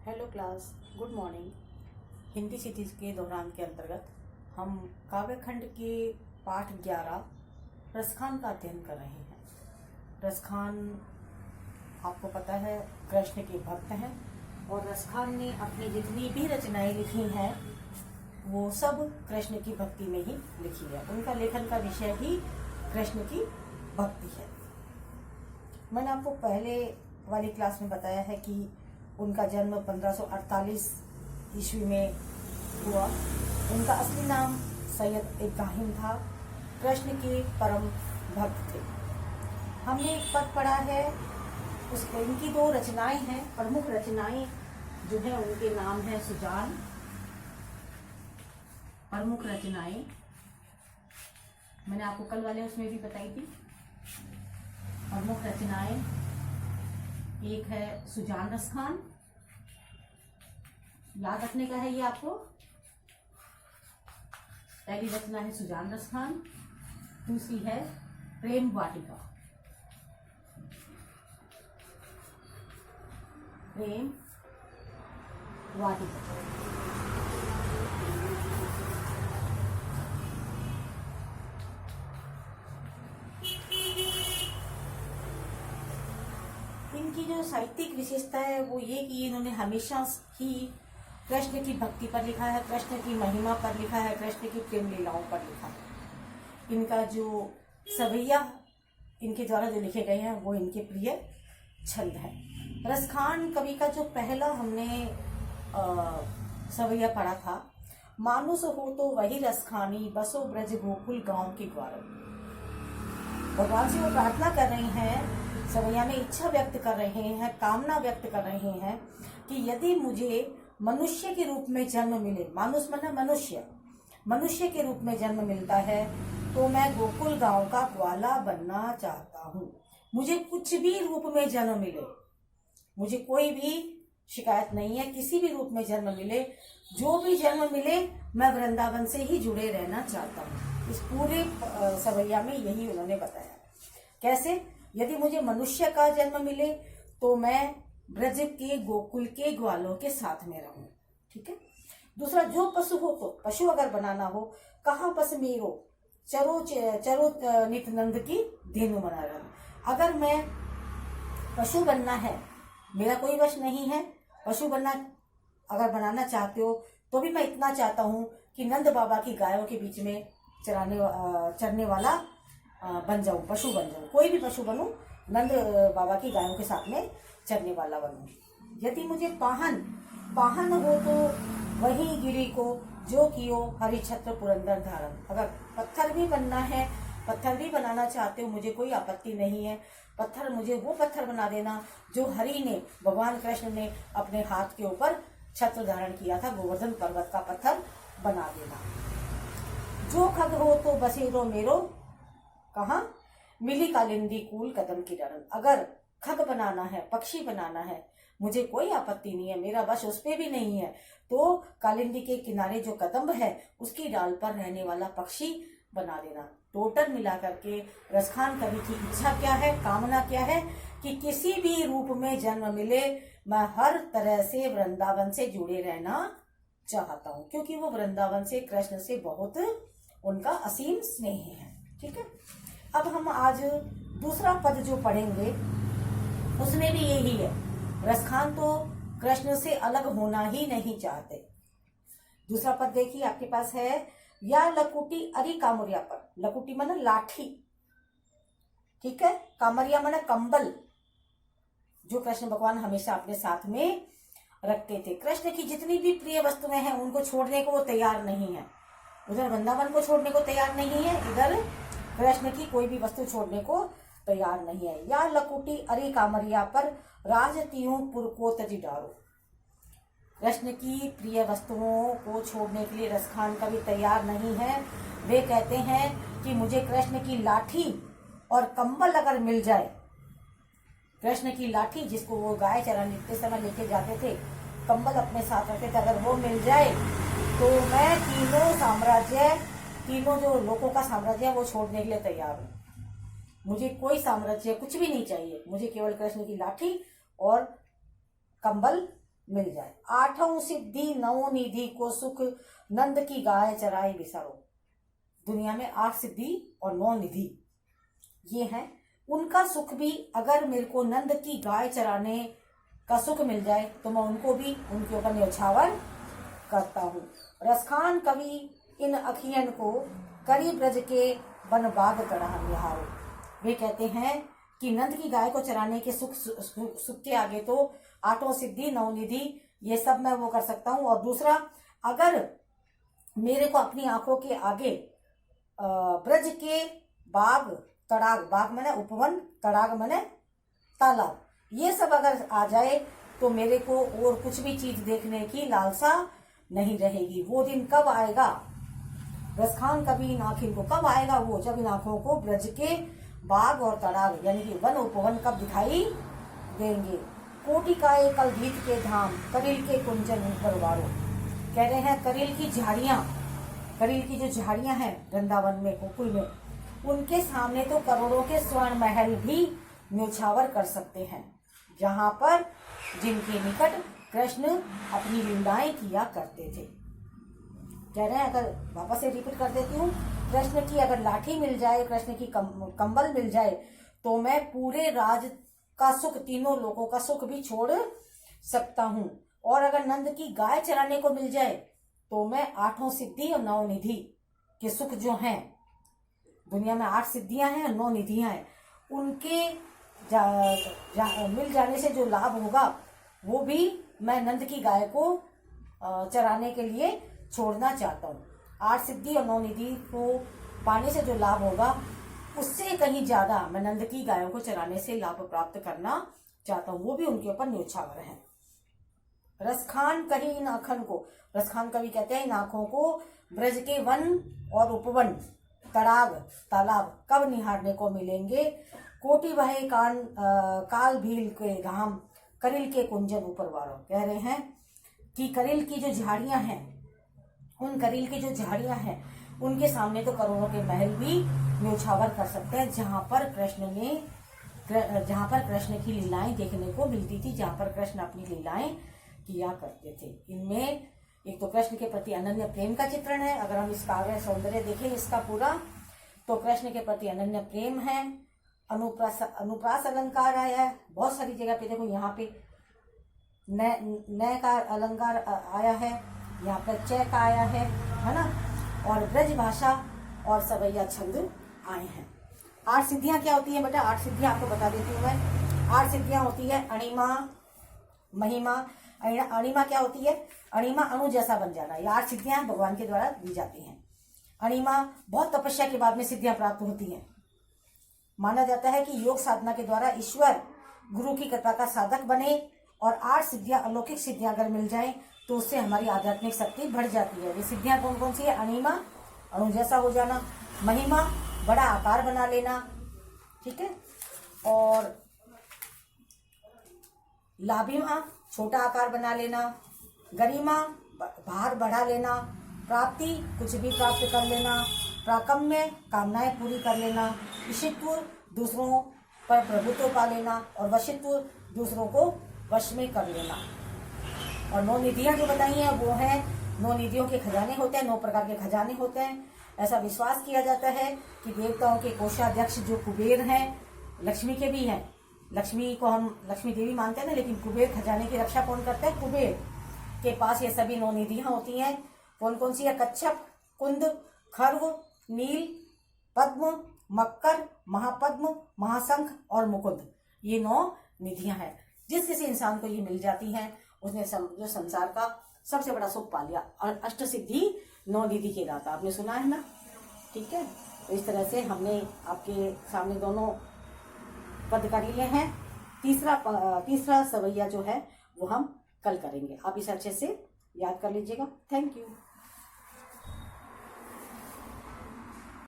Hello class, good morning. Hindi series के दौरान के अंतर्गत हम काव्यखंड के पाठ 11 रसखान का अध्ययन कर रहे हैं। रसखान आपको पता है कृष्ण के भक्त हैं और रसखान ने अपनी जितनी भी रचनाएं लिखी हैं वो सब कृष्ण की भक्ति में ही लिखी है। उनका लेखन का विषय ही कृष्ण की भक्ति है। मैंने आपको पहले वाली क्लास में बताया है कि उनका जन्म 1548 ईस्वी में हुआ। उनका असली नाम सैयद इब्राहिम था। कृष्ण के परम भक्त थे। हमने एक पद पढ़ा है, उसको इनकी दो रचनाएं हैं, प्रमुख रचनाएं जो है उनके नाम है सुजान। प्रमुख रचनाएं मैंने आपको कल वाले उसमें भी बताई थी। प्रमुख रचनाएं एक है सुजान रसखान, याद रखने का है ये आपको। पहली रचना है सुजान रसखान, दूसरी है प्रेम वाटिका। प्रेम वाटिका इनकी जो साहित्यिक विशेषता है वो ये कि इन्होंने हमेशा ही कृष्ण की भक्ति पर लिखा है, कृष्ण की महिमा पर लिखा है, कृष्ण की प्रेम लीलाओं पर लिखा है। इनका जो सवैया इनके द्वारा जो लिखे गए हैं वो इनके प्रिय छंद है। रसखान कवि का जो पहला हमने सवैया पढ़ा था, मानुष हो तो वही रसखानी, बसो ब्रज गोकुल गांव के द्वार। भगवान से वो प्रार्थना कर रही हैं, सवैया में इच्छा व्यक्त कर रहे हैं, कामना व्यक्त कर रहे हैं कि यदि मुझे मनुष्य के रूप में जन्म मिले, मानुष माना मनुष्य, मनुष्य के रूप में जन्म मिलता है तो मैं गोकुल गांव का ग्वाला बनना चाहता हूँ। मुझे कुछ भी रूप में जन्म मिले, मुझे कोई भी शिकायत नहीं है, किसी भी रूप में जन्म मिले, जो भी जन्म मिले मैं वृंदावन से ही जुड़े रहना चाहता हूँ। इस पूरे सवैया में यही उन्होंने बताया। कैसे? यदि मुझे मनुष्य का जन्म मिले तो मैं ब्रज के गोकुल के ग्वालों के साथ में रहूं। ठीक है। दूसरा, जो पशु हो तो पशु अगर बनाना हो, कहाँ पस मेरो चरो चरो नित नंद की धेनु बना रहा। अगर मैं पशु बनना है, मेरा कोई वश नहीं है, पशु बनना अगर बनाना चाहते हो तो भी मैं इतना चाहता हूँ कि नंद बाबा की गायों के बीच में चरने वाला बन जाऊं, पशु बन जाऊं, कोई भी पशु बनूं, नंद बाबा की गायों के साथ में चरने वाला बनूं। यदि मुझे पाहन हो तो वही गिरी को जो कियो हरि छत्र पुरंदर धारण। अगर पत्थर भी बनना है, पत्थर भी बनाना चाहते हो, मुझे कोई आपत्ति नहीं है। पत्थर, मुझे वो पत्थर बना देना जो हरि ने, भगवान कृष्ण ने अपने हाथ के ऊपर छत्र धारण किया था, गोवर्धन पर्वत का पत्थर बना देना। जो खग हो तो बसेरो मेरो, कहा मिली कालिंदी कूल कदम की डरन। अगर खग बनाना है, पक्षी बनाना है, मुझे कोई आपत्ति नहीं है, मेरा वश उस पे भी नहीं है, तो कालिंदी के किनारे जो कदम्ब है उसकी डाल पर रहने वाला पक्षी बना देना। टोटल मिला करके रसखान कवि की इच्छा क्या है, कामना क्या है कि किसी भी रूप में जन्म मिले मैं हर तरह से वृंदावन से जुड़े रहना चाहता हूँ, क्योंकि वो वृंदावन से, कृष्ण से बहुत उनका असीम स्नेह है। ठीक है। अब हम आज दूसरा पद जो पढ़ेंगे उसमें भी यही है। रसखान तो कृष्ण से अलग होना ही नहीं चाहते। दूसरा पद देखिए, आपके पास है, या लकुटी अरी कामरिया पर। लकुटी माना लाठी, ठीक है। कामरिया माना कंबल, जो कृष्ण भगवान हमेशा अपने साथ में रखते थे। कृष्ण की जितनी भी प्रिय वस्तुएं हैं उनको छोड़ने को वो तैयार नहीं है। उधर वृंदावन को छोड़ने को तैयार नहीं है, इधर कृष्ण की कोई भी वस्तु छोड़ने को तैयार नहीं है। या लकुटी अरे कामरिया पर राजतीयों पुरको तजी डारो। कृष्ण की प्रिय वस्तुओं को छोड़ने के लिए रसखान कभी तैयार नहीं है। वे कहते हैं कि मुझे कृष्ण की लाठी और कंबल अगर मिल जाए, कृष्ण की लाठी जिसको वो गाय चराने समय लेके जाते थे, कंबल अपने साथ रखते थे, अगर वो मिल जाए तो मैं तीनों जो लोगों का साम्राज्य है वो छोड़ने के लिए तैयार हूँ। मुझे कोई साम्राज्य कुछ भी नहीं चाहिए, मुझे केवल कृष्ण की लाठी और कंबल मिल जाए। आठों सिद्धि नौ निधि को सुख नंद की गाय चराए बिसरो। दुनिया में 8 सिद्धि और 9 निधि ये हैं, उनका सुख भी अगर मेरे को नंद की गाय चराने का सुख मिल जाए तो मैं उनको भी उनके ऊपर न्यौछावर करता हूँ। रसखान कवि इन अखियन को करी ब्रज के वन बाग कड़ा निहारो। वे कहते हैं कि नंद की गाय को चराने के सुख के आगे तो 8 सिद्धि 9 निधि ये सब मैं वो कर सकता हूँ। और दूसरा, अगर मेरे को अपनी आंखों के आगे ब्रज के बाग, तड़ाग, बाग मैंने उपवन, तड़ाग मैंने तालाब, ये सब अगर आ जाए तो मेरे को और कुछ भी चीज देखने की लालसा नहीं रहेगी। वो दिन कब आएगा? रसखान कभी इन आँखों को कब आएगा? वो जब इन आंखों को ब्रज के बाग और तड़ाग यानी कि वन उपवन कब दिखाई देंगे। कोटि काए कल गीत के धाम करील के कुंजन परवारो। कह रहे हैं करील की झाड़ियां, करील की जो झाड़ियां हैं वृंदावन में, गोकुल में, उनके सामने तो करोड़ों के स्वर्ण महल भी न्यौछावर कर सकते हैं, जहां पर जिनके निकट कृष्ण अपनी लीलाएं किया करते थे। कह रहे हैं, अगर वापस से रिपीट कर देती हूँ, कृष्ण की अगर लाठी मिल जाए, कृष्ण की कंबल मिल जाए तो मैं पूरे राज का सुख, तीनों लोगों का सुख भी छोड़ सकता हूँ। और अगर नंद की गाय चराने को मिल जाए तो मैं 8 सिद्धि और 9 निधि के सुख जो हैं, दुनिया में 8 सिद्धियां हैं और 9 निधियां हैं, उनके मिल जाने से जो लाभ होगा वो भी मैं नंद की गाय को चराने के लिए छोड़ना चाहता हूँ। 8 सिद्धि और 9 निधि को पाने से जो लाभ होगा उससे कहीं ज्यादा मैं नंद की गायों को चराने से लाभ प्राप्त करना चाहता हूँ, वो भी उनके ऊपर न्यौछावर है। रसखान कहीं इन आँखन को, रसखान कवि कहते हैं इन आँखों को ब्रज के वन और उपवन, तड़ाग, तालाब कब निहारने को मिलेंगे। कोटि वहे काल भील के धाम करिल के कुंजन ऊपर वारो। कह रहे हैं कि करिल की जो झाड़ियां हैं, उन करिल की जो झाड़ियां हैं उनके सामने तो करोड़ों के महल भी न्यौछावर कर सकते हैं, जहां पर कृष्ण की लीलाएं देखने को मिलती थी, जहां पर कृष्ण अपनी लीलाएं किया करते थे। इनमें एक तो कृष्ण के प्रति अनन्य प्रेम का चित्रण है। अगर हम इस काव्य सौंदर्य देखें इसका पूरा, तो कृष्ण के प्रति अनन्य प्रेम है। अनुप्रास अलंकार आया है बहुत सारी जगह पे, देखो यहाँ पे नय का अलंकार आया है, यहाँ पर चय का आया है ना, और ब्रज भाषा और सवैया छंद आए हैं। 8 सिद्धियां क्या होती है बेटा? 8 सिद्धियां आपको बता देती हूँ मैं। 8 सिद्धियां होती है अणिमा, महिमा। अणिमा क्या होती है? अणिमा अणु जैसा बन जाना। ये 8 सिद्धियां भगवान के द्वारा दी जाती हैं। अणिमा बहुत तपस्या के बाद में सिद्धियां प्राप्त होती हैं। माना जाता है कि योग साधना के द्वारा ईश्वर गुरु की कृपा का साधक बने और 8 सिद्धियां, अलौकिक सिद्धियां अगर मिल जाए तो उससे हमारी आध्यात्मिक शक्ति बढ़ जाती है। ये सिद्धियां कौन कौन सी है? अणिमा अणु जैसा हो जाना, महिमा बड़ा आकार बना लेना, ठीक है, और लाभिमा छोटा आकार बना लेना, गरिमा भार बढ़ा लेना, प्राप्ति कुछ भी प्राप्त कर लेना, प्राकम्य कामनाएं पूरी कर लेना, ईशित्व दूसरों पर प्रभुत्व पा लेना, और वशित्व दूसरों को वश में कर लेना। और 9 निधियां जो बताई हैं वो है 9 निधियों के खजाने होते हैं, 9 प्रकार के खजाने होते हैं। ऐसा विश्वास किया जाता है कि देवताओं के कोषाध्यक्ष जो कुबेर हैं, लक्ष्मी के भी हैं, लक्ष्मी को हम लक्ष्मी देवी मानते हैं ना, लेकिन कुबेर खजाने की रक्षा कौन करता है? कुबेर के पास ये सभी 9 निधियां होती हैं। कौन कौन सी है? कच्छप, कुंद, खर्व, नील, पद्म, मक्कर, महापद्म, महाशंख और मुकुंद, ये 9 निधियां हैं। जिस किसी इंसान को ये मिल जाती हैं उसने जो संसार का सबसे बड़ा सुख पा लिया। और अष्ट सिद्धि 9 निधि के दाता, आपने सुना है ना, ठीक है। तो इस तरह से हमने आपके सामने दोनों पद कर लिए हैं। तीसरा सवैया जो है वो हम कल करेंगे। आप इसे अच्छे से याद कर लीजिएगा। Thank you.